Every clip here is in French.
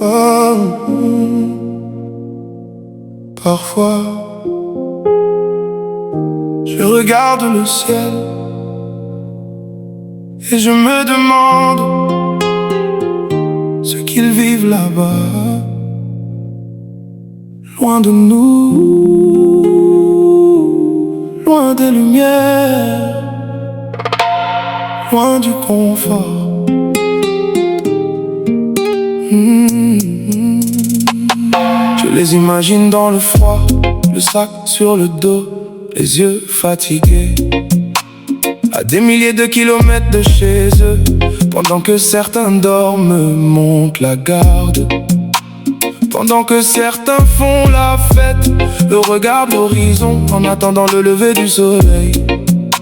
Oh, parfois, je regarde le ciel et je me demande ce qu'ils vivent là-bas, loin de nous, loin des lumières, loin du confort. Je les imagine dans le froid, le sac sur le dos, les yeux fatigués, à des milliers de kilomètres de chez eux. Pendant que certains dorment, montent la garde. Pendant que certains font la fête, le regard de l'horizon en attendant le lever du soleil.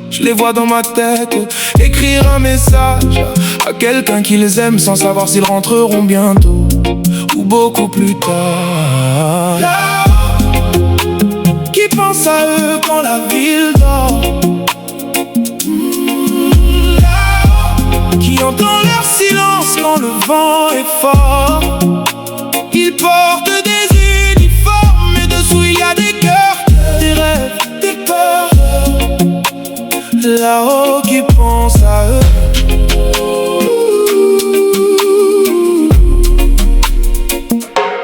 Je les vois dans ma tête écrire un message à quelqu'un qu'ils aiment sans savoir s'ils rentreront bientôt ou beaucoup plus tard. Qui pense à eux quand la ville dort? Qui entend leur silence quand le vent est fort? Ils portent des uniformes et dessous il y a des cœurs, des rêves, des peurs. Là-haut qui pense à eux.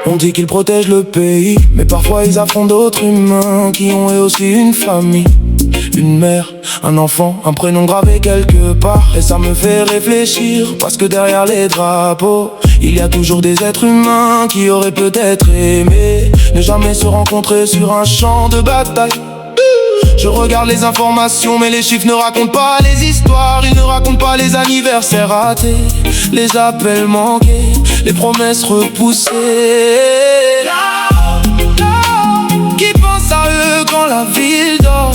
On dit qu'ils protègent le pays, mais parfois ils affrontent d'autres humains qui ont eux aussi une famille, une mère, un enfant, un prénom gravé quelque part. Et ça me fait réfléchir, parce que derrière les drapeaux, il y a toujours des êtres humains qui auraient peut-être aimé ne jamais se rencontrer sur un champ de bataille. Je regarde les informations, mais les chiffres ne racontent pas les histoires. Ils ne racontent pas les anniversaires ratés, les appels manqués, les promesses repoussées. Qui pense à eux quand la ville dort?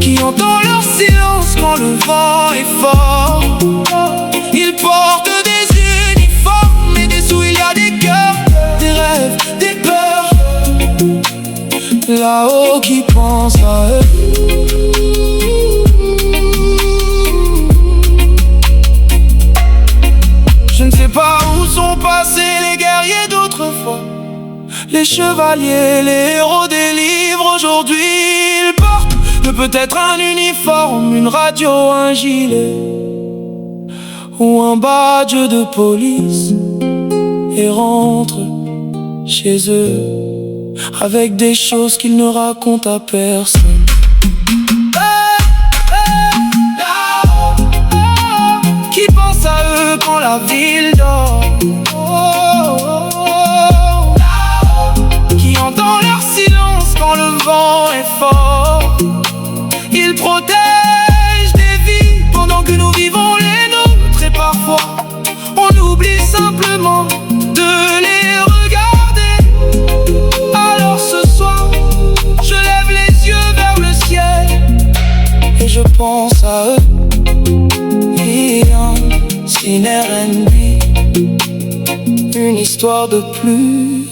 Qui entend leur silence quand le vent est fort? Ils portent des uniformes et dessous il y a des cœurs, des rêves, des peurs. Là-haut qui pense à eux. Je ne sais pas où sont passés les guerriers d'autrefois, les chevaliers, les héros des livres. Aujourd'hui ils portent peut-être un uniforme, une radio, un gilet ou un badge de police, et rentrent chez eux avec des choses qu'ils ne racontent à personne. Qui pense à eux quand la ville dort? Qui entend leur silence quand le vent est fort? Ils protègent des vies pendant que nous vivons les nôtres. Et parfois on oublie simplement de les regarder. Alors ce soir je lève les yeux vers le ciel et je pense à eux. Sin R&B, une histoire de plus.